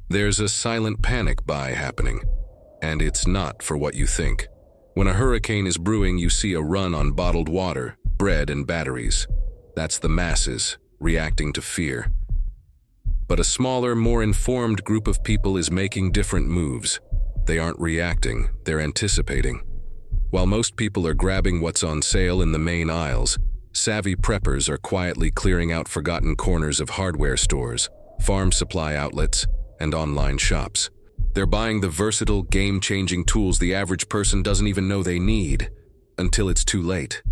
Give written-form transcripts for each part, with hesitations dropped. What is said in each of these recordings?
There's a silent panic buy happening, and it's not for what you think. When a hurricane is brewing, you see a run on bottled water, bread, and batteries. That's the masses reacting to fear. But a smaller, more informed group of people is making different moves. They aren't reacting, they're anticipating. While most people are grabbing what's on sale in the main aisles, savvy preppers are quietly clearing out forgotten corners of hardware stores, farm supply outlets, and online shops. They're buying the versatile, game-changing tools the average person doesn't even know they need, until it's too late.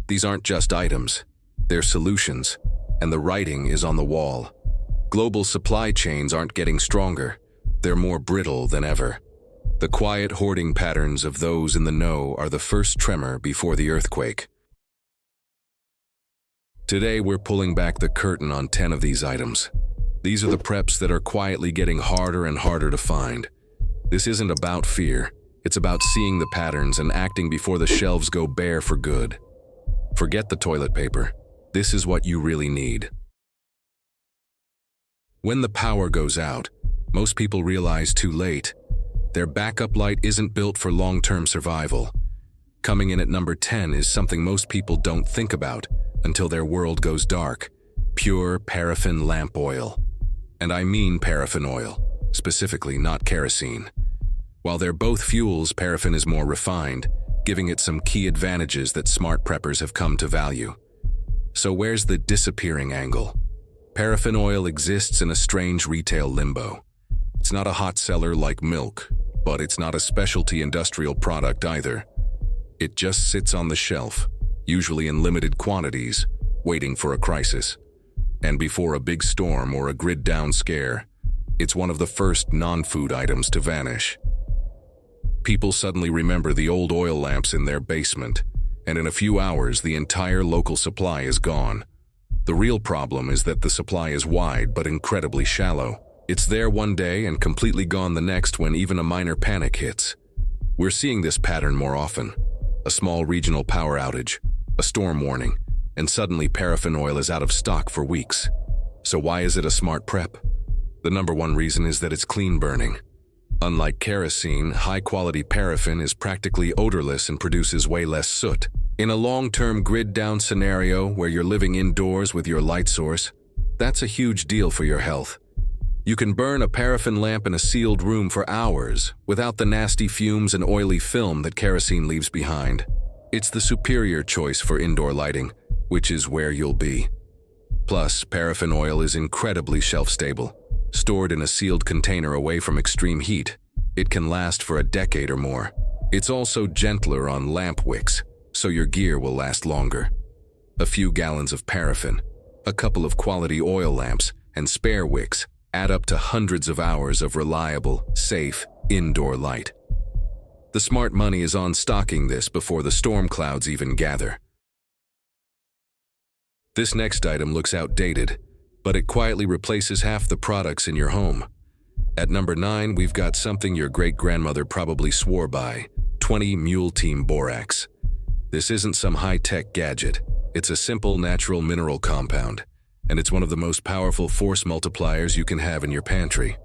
These aren't just items, they're solutions, and the writing is on the wall. Global supply chains aren't getting stronger, they're more brittle than ever. The quiet hoarding patterns of those in the know are the first tremor before the earthquake. Today we're pulling back the curtain on 10 of these items. These are the preps that are quietly getting harder and harder to find. This isn't about fear, it's about seeing the patterns and acting before the shelves go bare for good. Forget the toilet paper. This is what you really need. When the power goes out, most people realize too late. Their backup light isn't built for long-term survival. Coming in at number 10 is something most people don't think about until their world goes dark: pure paraffin lamp oil. And I mean paraffin oil, specifically, not kerosene. While they're both fuels, paraffin is more refined, giving it some key advantages that smart preppers have come to value. So where's the disappearing angle? Paraffin oil exists in a strange retail limbo. It's not a hot seller like milk, but it's not a specialty industrial product either. It just sits on the shelf, usually in limited quantities, waiting for a crisis. And before a big storm or a grid-down scare, it's one of the first non-food items to vanish. People suddenly remember the old oil lamps in their basement, and in a few hours the entire local supply is gone. The real problem is that the supply is wide but incredibly shallow. It's there one day and completely gone the next when even a minor panic hits. We're seeing this pattern more often. A small regional power outage, a storm warning, and suddenly paraffin oil is out of stock for weeks. So why is it a smart prep? The number one reason is that it's clean burning. Unlike kerosene, high-quality paraffin is practically odorless and produces way less soot. In a long-term grid-down scenario where you're living indoors with your light source, that's a huge deal for your health. You can burn a paraffin lamp in a sealed room for hours without the nasty fumes and oily film that kerosene leaves behind. It's the superior choice for indoor lighting, which is where you'll be. Plus, paraffin oil is incredibly shelf-stable. Stored in a sealed container away from extreme heat, it can last for a decade or more. It's also gentler on lamp wicks, so your gear will last longer. A few gallons of paraffin, a couple of quality oil lamps, and spare wicks add up to hundreds of hours of reliable, safe, indoor light. The smart money is on stocking this before the storm clouds even gather. This next item looks outdated, but it quietly replaces half the products in your home. At number 9, we've got something your great-grandmother probably swore by: 20 Mule Team Borax. This isn't some high-tech gadget. It's a simple natural mineral compound, and it's one of the most powerful force multipliers you can have in your pantry.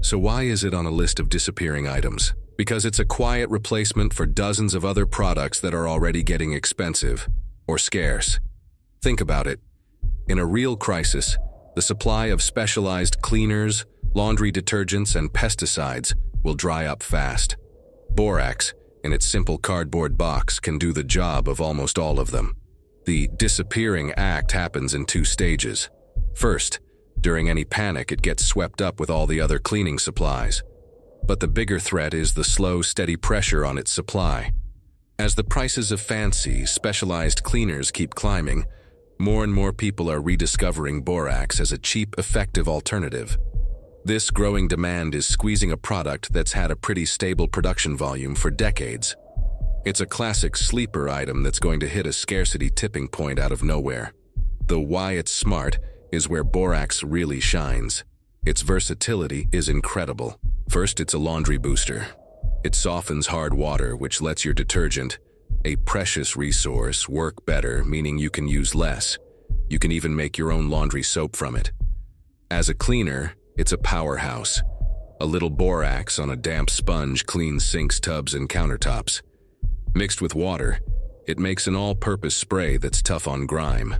So why is it on a list of disappearing items? Because it's a quiet replacement for dozens of other products that are already getting expensive or scarce. Think about it. In a real crisis, the supply of specialized cleaners, laundry detergents, and pesticides will dry up fast. Borax, in its simple cardboard box, can do the job of almost all of them. The disappearing act happens in 2 stages. First, during any panic, it gets swept up with all the other cleaning supplies. But the bigger threat is the slow, steady pressure on its supply. As the prices of fancy, specialized cleaners keep climbing, more and more people are rediscovering borax as a cheap, effective alternative. This growing demand is squeezing a product that's had a pretty stable production volume for decades. It's a classic sleeper item that's going to hit a scarcity tipping point out of nowhere. The why it's smart is where borax really shines. Its versatility is incredible. First, it's a laundry booster. It softens hard water, which lets your detergent, a precious resource, work better, meaning you can use less. You can even make your own laundry soap from it. As a cleaner, it's a powerhouse. A little borax on a damp sponge cleans sinks, tubs, and countertops. Mixed with water, it makes an all-purpose spray that's tough on grime.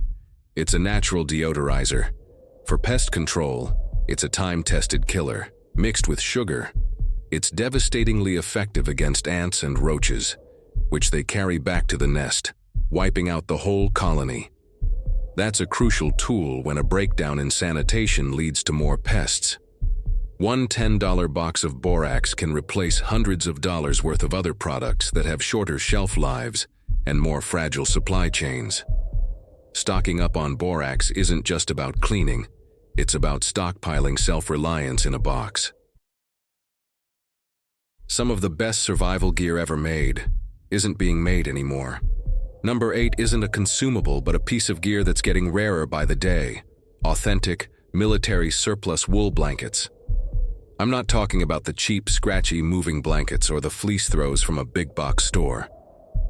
It's a natural deodorizer. For pest control, it's a time-tested killer. Mixed with sugar, it's devastatingly effective against ants and roaches, which they carry back to the nest, wiping out the whole colony. That's a crucial tool when a breakdown in sanitation leads to more pests. One $10 box of borax can replace hundreds of dollars worth of other products that have shorter shelf lives and more fragile supply chains. Stocking up on borax isn't just about cleaning, it's about stockpiling self-reliance in a box. Some of the best survival gear ever made isn't being made anymore. Number 8 isn't a consumable, but a piece of gear that's getting rarer by the day. Authentic, military surplus wool blankets. I'm not talking about the cheap, scratchy moving blankets or the fleece throws from a big box store.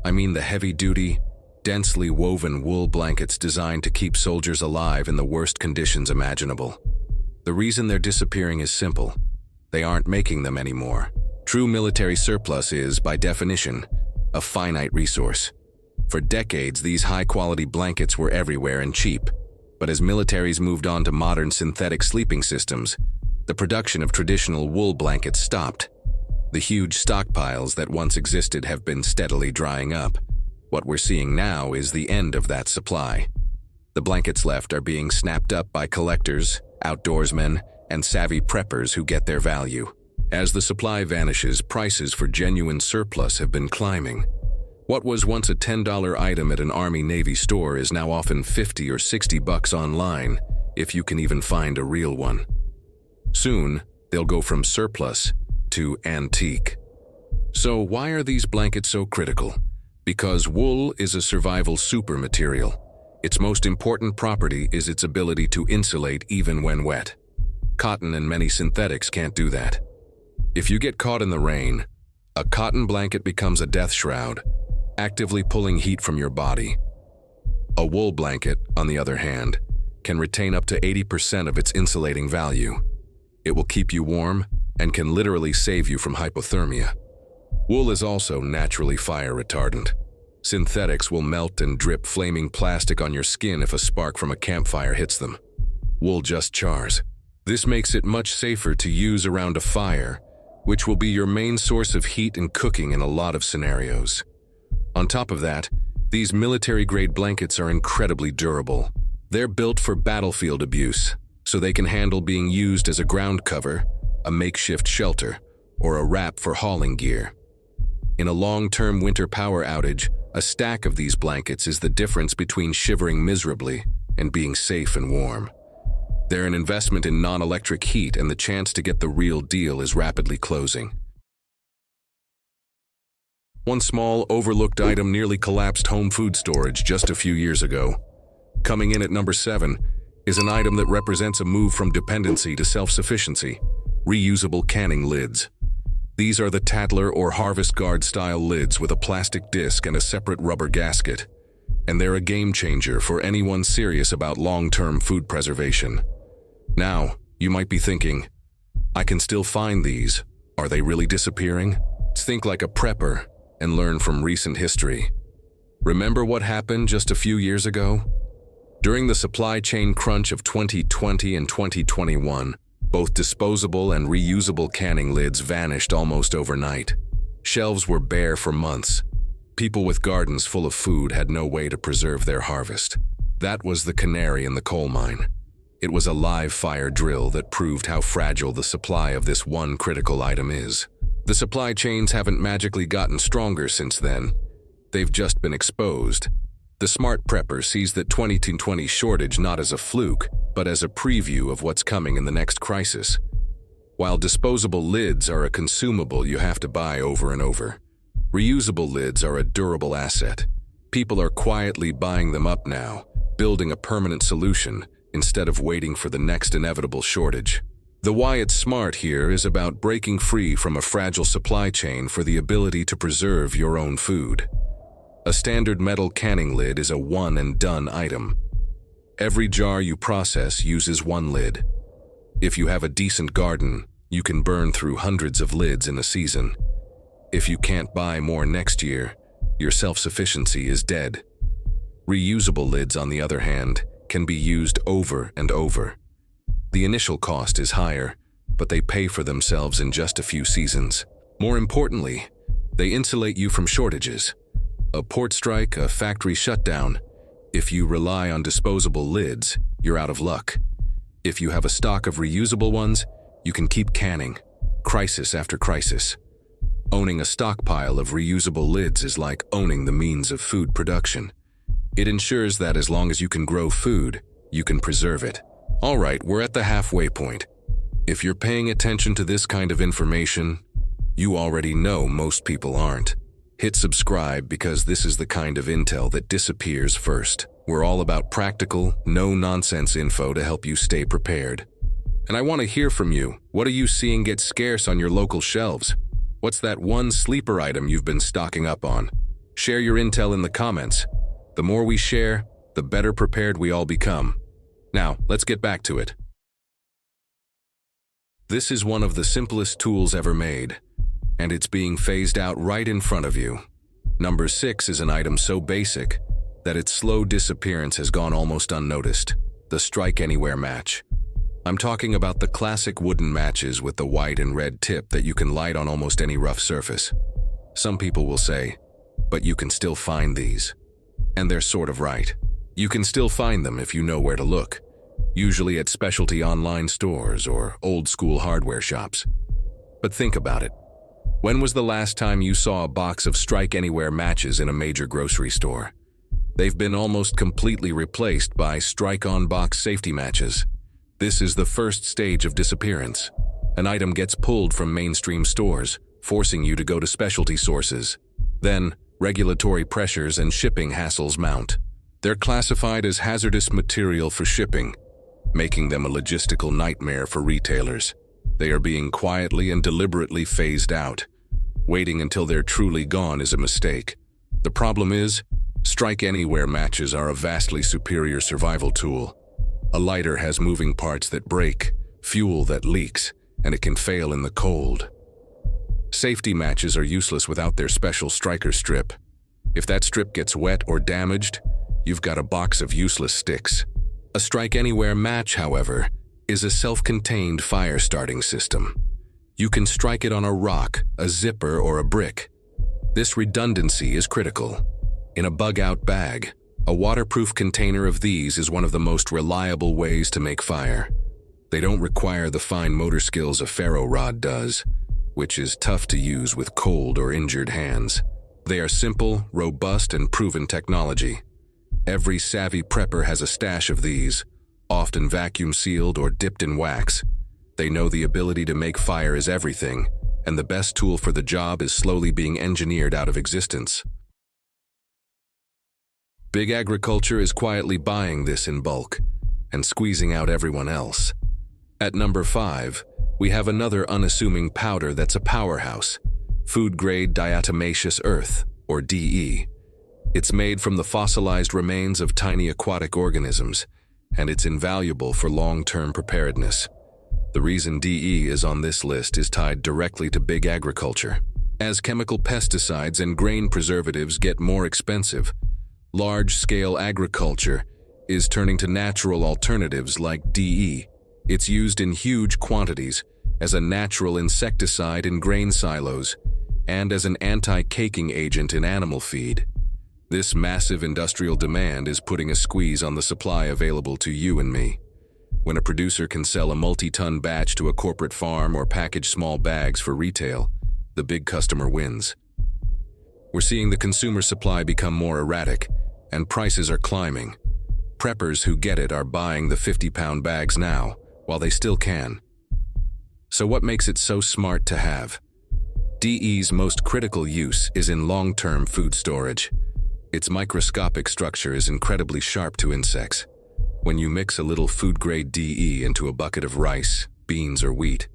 I mean the heavy-duty, densely woven wool blankets designed to keep soldiers alive in the worst conditions imaginable. The reason they're disappearing is simple. They aren't making them anymore. True military surplus is, by definition, a finite resource. For decades, these high-quality blankets were everywhere and cheap, but as militaries moved on to modern synthetic sleeping systems, the production of traditional wool blankets stopped. The huge stockpiles that once existed have been steadily drying up. What we're seeing now is the end of that supply. The blankets left are being snapped up by collectors, outdoorsmen, and savvy preppers who get their value. As the supply vanishes, prices for genuine surplus have been climbing. What was once a $10 item at an Army-Navy store is now often $50 or $60 online, if you can even find a real one. Soon, they'll go from surplus to antique. So why are these blankets so critical? Because wool is a survival super material. Its most important property is its ability to insulate even when wet. Cotton and many synthetics can't do that. If you get caught in the rain, a cotton blanket becomes a death shroud, actively pulling heat from your body. A wool blanket, on the other hand, can retain up to 80% of its insulating value. It will keep you warm and can literally save you from hypothermia. Wool is also naturally fire retardant. Synthetics will melt and drip flaming plastic on your skin if a spark from a campfire hits them. Wool just chars. This makes it much safer to use around a fire, which will be your main source of heat and cooking in a lot of scenarios. On top of that, these military-grade blankets are incredibly durable. They're built for battlefield abuse, so they can handle being used as a ground cover, a makeshift shelter, or a wrap for hauling gear. In a long-term winter power outage, a stack of these blankets is the difference between shivering miserably and being safe and warm. They're an investment in non-electric heat, and the chance to get the real deal is rapidly closing. One small, overlooked item nearly collapsed home food storage just a few years ago. Coming in at number 7 is an item that represents a move from dependency to self-sufficiency: reusable canning lids. These are the Tattler or Harvest Guard style lids with a plastic disc and a separate rubber gasket, and they're a game changer for anyone serious about long-term food preservation. Now, you might be thinking, I can still find these. Are they really disappearing? Think like a prepper and learn from recent history. Remember what happened just a few years ago? During the supply chain crunch of 2020 and 2021, both disposable and reusable canning lids vanished almost overnight. Shelves were bare for months. People with gardens full of food had no way to preserve their harvest. That was the canary in the coal mine. It was a live fire drill that proved how fragile the supply of this one critical item is. The supply chains haven't magically gotten stronger since then. They've just been exposed. The smart prepper sees that 2020 shortage not as a fluke, but as a preview of what's coming in the next crisis. While disposable lids are a consumable you have to buy over and over, reusable lids are a durable asset. People are quietly buying them up now, building a permanent solution instead of waiting for the next inevitable shortage. The why it's smart here is about breaking free from a fragile supply chain for the ability to preserve your own food. A standard metal canning lid is a one-and-done item. Every jar you process uses one lid. If you have a decent garden, You can burn through hundreds of lids in a season. If you can't buy more next year, your self-sufficiency is dead. Reusable lids, on the other hand, can be used over and over. The initial cost is higher, but they pay for themselves in just a few seasons. More importantly, they insulate you from shortages. A port strike, a factory shutdown. If you rely on disposable lids, you're out of luck. If you have a stock of reusable ones, you can keep canning, crisis after crisis. Owning a stockpile of reusable lids is like owning the means of food production. It ensures that as long as you can grow food, you can preserve it. All right, we're at the halfway point. If you're paying attention to this kind of information, you already know most people aren't. Hit subscribe because this is the kind of intel that disappears first. We're all about practical, no-nonsense info to help you stay prepared. And I want to hear from you. What are you seeing get scarce on your local shelves? What's that one sleeper item you've been stocking up on? Share your intel in the comments. The more we share, the better prepared we all become. Now, let's get back to it. This is one of the simplest tools ever made, and it's being phased out right in front of you. Number 6 is an item so basic that its slow disappearance has gone almost unnoticed. The Strike Anywhere match. I'm talking about the classic wooden matches with the white and red tip that you can light on almost any rough surface. Some people will say, but you can still find these. And they're sort of right. You can still find them if you know where to look, usually at specialty online stores or old-school hardware shops. But think about it. When was the last time you saw a box of Strike Anywhere matches in a major grocery store? They've been almost completely replaced by Strike-on-box safety matches. This is the first stage of disappearance. An item gets pulled from mainstream stores, forcing you to go to specialty sources. Then, regulatory pressures and shipping hassles mount. They're classified as hazardous material for shipping, making them a logistical nightmare for retailers. They are being quietly and deliberately phased out. Waiting until they're truly gone is a mistake. The problem is, Strike Anywhere matches are a vastly superior survival tool. A lighter has moving parts that break, fuel that leaks, and it can fail in the cold. Safety matches are useless without their special striker strip. If that strip gets wet or damaged, you've got a box of useless sticks. A Strike Anywhere match, however, is a self-contained fire-starting system. You can strike it on a rock, a zipper, or a brick. This redundancy is critical. In a bug-out bag, a waterproof container of these is one of the most reliable ways to make fire. They don't require the fine motor skills a ferro rod does, which is tough to use with cold or injured hands. They are simple, robust, and proven technology. Every savvy prepper has a stash of these, often vacuum-sealed or dipped in wax. They know the ability to make fire is everything, and the best tool for the job is slowly being engineered out of existence. Big agriculture is quietly buying this in bulk and squeezing out everyone else. At number 5, we have another unassuming powder that's a powerhouse, food-grade diatomaceous earth, or DE. It's made from the fossilized remains of tiny aquatic organisms, and it's invaluable for long-term preparedness. The reason DE is on this list is tied directly to big agriculture. As chemical pesticides and grain preservatives get more expensive, large-scale agriculture is turning to natural alternatives like DE. It's used in huge quantities as a natural insecticide in grain silos and as an anti-caking agent in animal feed. This massive industrial demand is putting a squeeze on the supply available to you and me. When a producer can sell a multi-ton batch to a corporate farm or package small bags for retail, the big customer wins. We're seeing the consumer supply become more erratic, and prices are climbing. Preppers who get it are buying the 50-pound bags now, while they still can. So what makes it so smart to have? DE's most critical use is in long-term food storage. Its microscopic structure is incredibly sharp to insects. When you mix a little food-grade DE into a bucket of rice, beans, or wheat,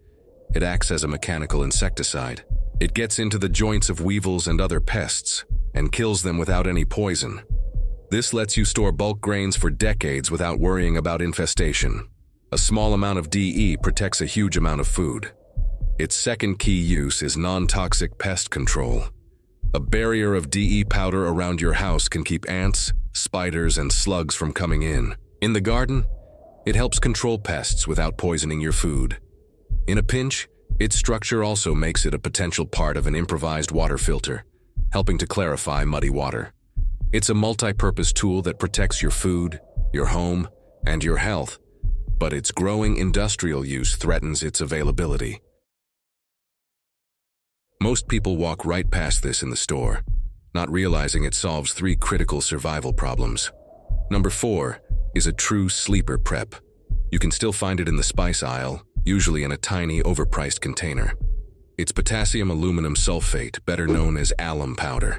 it acts as a mechanical insecticide. It gets into the joints of weevils and other pests and kills them without any poison. This lets you store bulk grains for decades without worrying about infestation. A small amount of DE protects a huge amount of food. Its second key use is non-toxic pest control. A barrier of DE powder around your house can keep ants, spiders, and slugs from coming in. In the garden, it helps control pests without poisoning your food. In a pinch, its structure also makes it a potential part of an improvised water filter, helping to clarify muddy water. It's a multi-purpose tool that protects your food, your home, and your health, but its growing industrial use threatens its availability. Most people walk right past this in the store, not realizing it solves 3 critical survival problems. Number 4 is a true sleeper prep. You can still find it in the spice aisle, usually in a tiny, overpriced container. It's potassium aluminum sulfate, better known as alum powder.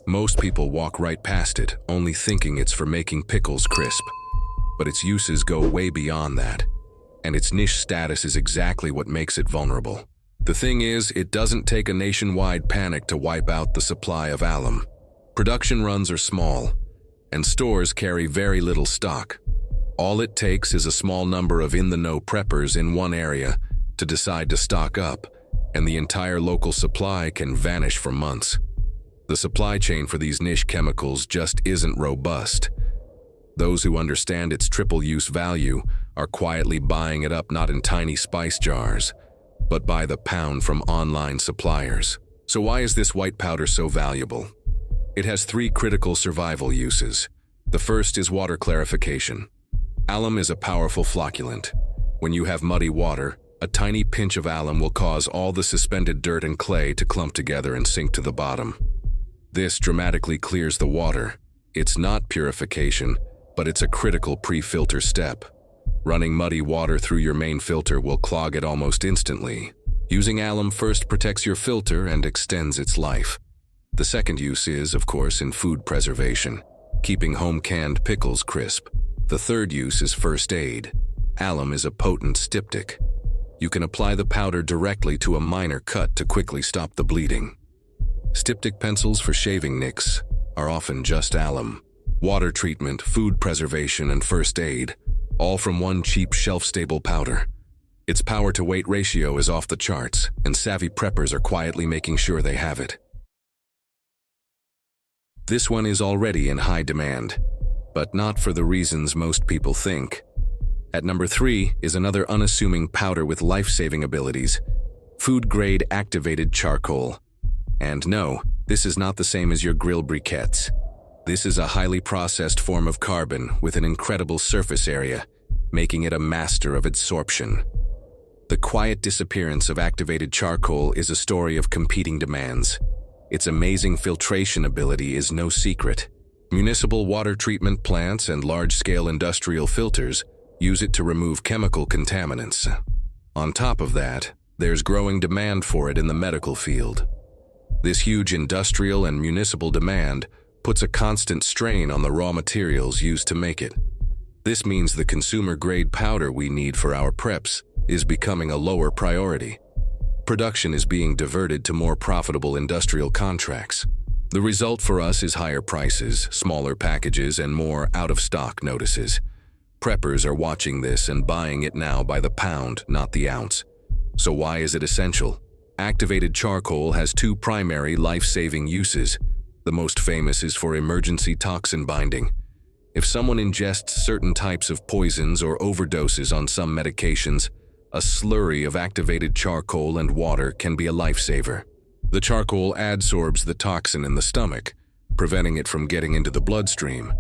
Most people walk right past it, only thinking it's for making pickles crisp. But its uses go way beyond that, and its niche status is exactly what makes it vulnerable. The thing is, it doesn't take a nationwide panic to wipe out the supply of alum. Production runs are small, and stores carry very little stock. All it takes is a small number of in-the-know preppers in one area to decide to stock up, and the entire local supply can vanish for months. The supply chain for these niche chemicals just isn't robust. Those who understand its triple-use value are quietly buying it up not in tiny spice jars, but by the pound from online suppliers. So why is this white powder so valuable? It has 3 critical survival uses. The first is water clarification. Alum is a powerful flocculant. When you have muddy water, a tiny pinch of alum will cause all the suspended dirt and clay to clump together and sink to the bottom. This dramatically clears the water. It's not purification, but it's a critical pre-filter step. Running muddy water through your main filter will clog it almost instantly. Using alum first protects your filter and extends its life. The second use is, of course, in food preservation, keeping home-canned pickles crisp. The third use is first aid. Alum is a potent styptic. You can apply the powder directly to a minor cut to quickly stop the bleeding. Styptic pencils for shaving nicks are often just alum. Water treatment, food preservation, and first aid, all from one cheap shelf-stable powder. Its power-to-weight ratio is off the charts, and savvy preppers are quietly making sure they have it. This one is already in high demand, but not for the reasons most people think. At number 3 is another unassuming powder with life-saving abilities, food-grade activated charcoal. And no, this is not the same as your grill briquettes. This is a highly processed form of carbon with an incredible surface area, making it a master of adsorption. The quiet disappearance of activated charcoal is a story of competing demands. Its amazing filtration ability is no secret. Municipal water treatment plants and large-scale industrial filters use it to remove chemical contaminants. On top of that, there's growing demand for it in the medical field. This huge industrial and municipal demand puts a constant strain on the raw materials used to make it. This means the consumer-grade powder we need for our preps is becoming a lower priority. Production is being diverted to more profitable industrial contracts. The result for us is higher prices, smaller packages, and more out-of-stock notices. Preppers are watching this and buying it now by the pound, not the ounce. So why is it essential? Activated charcoal has 2 primary life-saving uses. The most famous is for emergency toxin binding. If someone ingests certain types of poisons or overdoses on some medications, a slurry of activated charcoal and water can be a lifesaver. The charcoal adsorbs the toxin in the stomach, preventing it from getting into the bloodstream.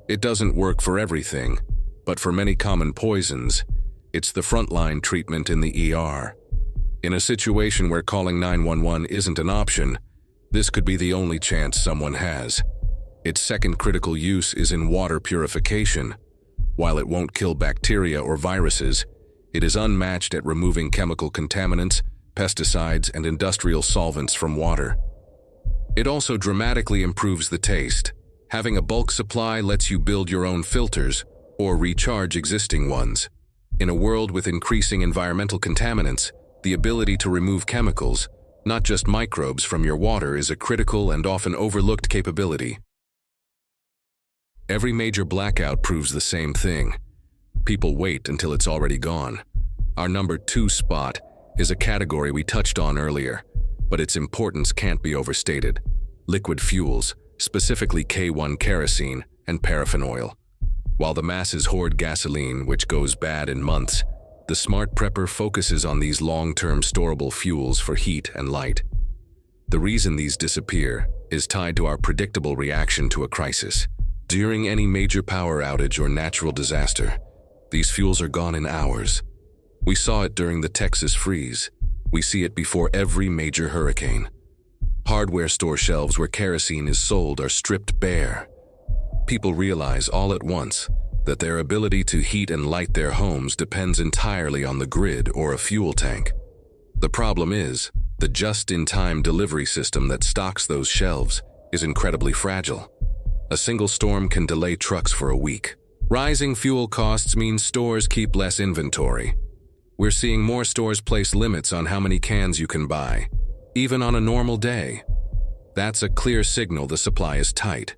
It doesn't work for everything, but for many common poisons, it's the frontline treatment in the ER. In a situation where calling 911 isn't an option, this could be the only chance someone has. Its second critical use is in water purification. While it won't kill bacteria or viruses, it is unmatched at removing chemical contaminants, pesticides, and industrial solvents from water. It also dramatically improves the taste. Having a bulk supply lets you build your own filters or recharge existing ones. In a world with increasing environmental contaminants, the ability to remove chemicals, not just microbes, from your water is a critical and often overlooked capability. Every major blackout proves the same thing. People wait until it's already gone. Our number 2 spot is a category we touched on earlier, but its importance can't be overstated. Liquid fuels, specifically K1 kerosene and paraffin oil. While the masses hoard gasoline, which goes bad in months, the smart prepper focuses on these long-term storable fuels for heat and light. The reason these disappear is tied to our predictable reaction to a crisis. During any major power outage or natural disaster, these fuels are gone in hours. We saw it during the Texas freeze. We see it before every major hurricane. Hardware store shelves where kerosene is sold are stripped bare. People realize all at once that their ability to heat and light their homes depends entirely on the grid or a fuel tank. The problem is, the just-in-time delivery system that stocks those shelves is incredibly fragile. A single storm can delay trucks for a week. Rising fuel costs mean stores keep less inventory. We're seeing more stores place limits on how many cans you can buy, even on a normal day. That's a clear signal the supply is tight.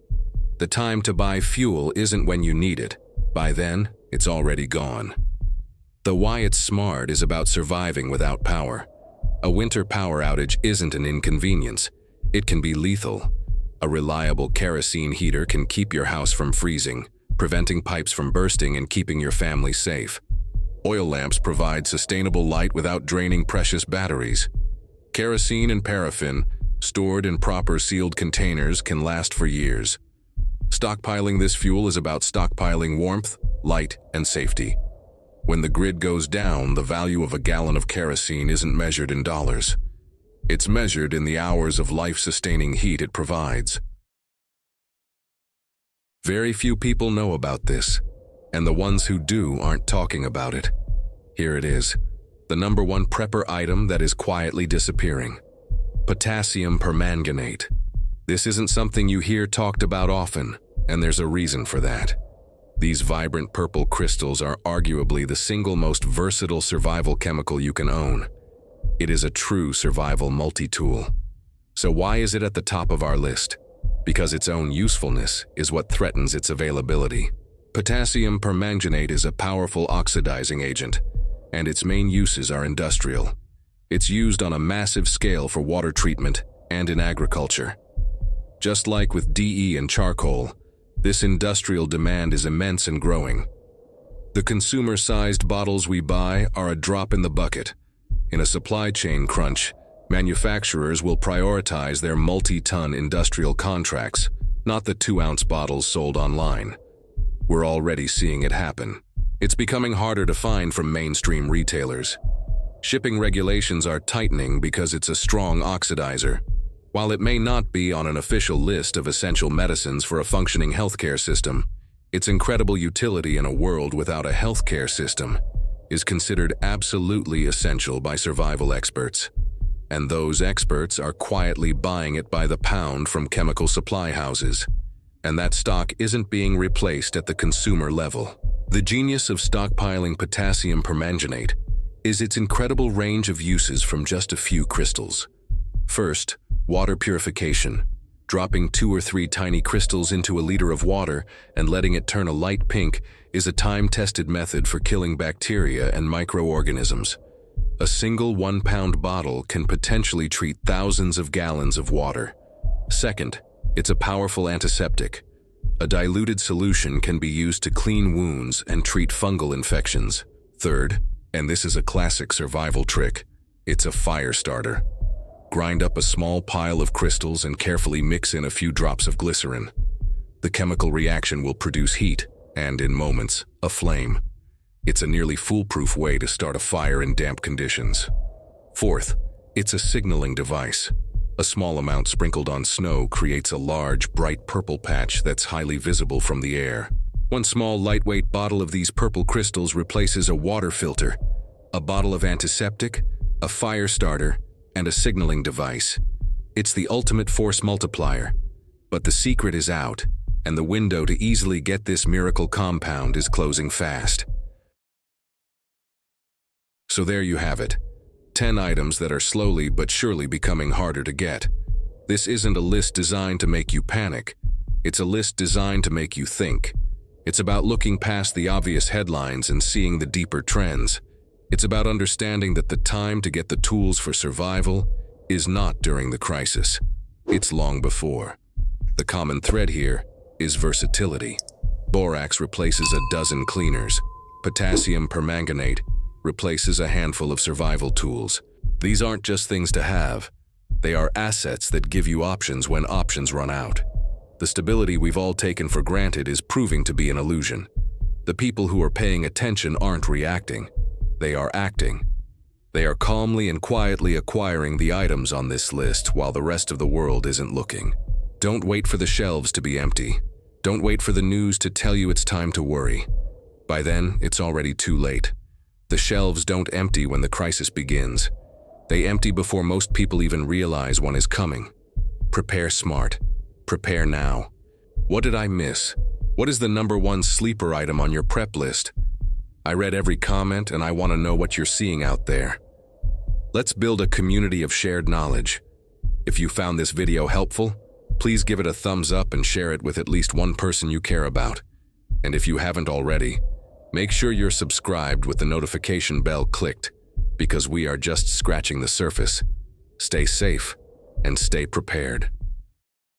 The time to buy fuel isn't when you need it. By then, it's already gone. The why it's smart is about surviving without power. A winter power outage isn't an inconvenience. It can be lethal. A reliable kerosene heater can keep your house from freezing, preventing pipes from bursting and keeping your family safe. Oil lamps provide sustainable light without draining precious batteries. Kerosene and paraffin, stored in proper sealed containers, can last for years. Stockpiling this fuel is about stockpiling warmth, light, and safety. When the grid goes down, the value of a gallon of kerosene isn't measured in dollars. It's measured in the hours of life-sustaining heat it provides. Very few people know about this, and the ones who do aren't talking about it. Here it is, the #1 prepper item that is quietly disappearing. Potassium permanganate. This isn't something you hear talked about often, and there's a reason for that. These vibrant purple crystals are arguably the single most versatile survival chemical you can own. It is a true survival multi-tool. So why is it at the top of our list? Because its own usefulness is what threatens its availability. Potassium permanganate is a powerful oxidizing agent, and its main uses are industrial. It's used on a massive scale for water treatment and in agriculture. Just like with DE and charcoal, this industrial demand is immense and growing. The consumer-sized bottles we buy are a drop in the bucket. In a supply chain crunch, manufacturers will prioritize their multi-ton industrial contracts, not the 2-ounce bottles sold online. We're already seeing it happen. It's becoming harder to find from mainstream retailers. Shipping regulations are tightening because it's a strong oxidizer. While it may not be on an official list of essential medicines for a functioning healthcare system, its incredible utility in a world without a healthcare system is considered absolutely essential by survival experts. And those experts are quietly buying it by the pound from chemical supply houses. And that stock isn't being replaced at the consumer level. The genius of stockpiling potassium permanganate is its incredible range of uses from just a few crystals. First, water purification. Dropping 2 or 3 tiny crystals into a liter of water and letting it turn a light pink is a time-tested method for killing bacteria and microorganisms. A single 1-pound bottle can potentially treat thousands of gallons of water. Second, it's a powerful antiseptic. A diluted solution can be used to clean wounds and treat fungal infections. Third, and this is a classic survival trick, it's a fire starter. Grind up a small pile of crystals and carefully mix in a few drops of glycerin. The chemical reaction will produce heat and, in moments, a flame. It's a nearly foolproof way to start a fire in damp conditions. Fourth, it's a signaling device. A small amount sprinkled on snow creates a large, bright purple patch that's highly visible from the air. One small, lightweight bottle of these purple crystals replaces a water filter, a bottle of antiseptic, a fire starter, and a signaling device. It's the ultimate force multiplier. But the secret is out, and the window to easily get this miracle compound is closing fast. So there you have it. 10 items that are slowly but surely becoming harder to get. This isn't a list designed to make you panic. It's a list designed to make you think. It's about looking past the obvious headlines and seeing the deeper trends. It's about understanding that the time to get the tools for survival is not during the crisis. It's long before. The common thread here is versatility. Borax replaces a dozen cleaners. Potassium permanganate replaces a handful of survival tools. These aren't just things to have. They are assets that give you options when options run out. The stability we've all taken for granted is proving to be an illusion. The people who are paying attention aren't reacting. They are acting. They are calmly and quietly acquiring the items on this list while the rest of the world isn't looking. Don't wait for the shelves to be empty. Don't wait for the news to tell you it's time to worry. By then, it's already too late. The shelves don't empty when the crisis begins. They empty before most people even realize one is coming. Prepare smart. Prepare now. What did I miss? What is the #1 sleeper item on your prep list? I read every comment and I want to know what you're seeing out there. Let's build a community of shared knowledge. If you found this video helpful, please give it a thumbs up and share it with at least one person you care about. And if you haven't already, make sure you're subscribed with the notification bell clicked, because we are just scratching the surface. Stay safe and stay prepared.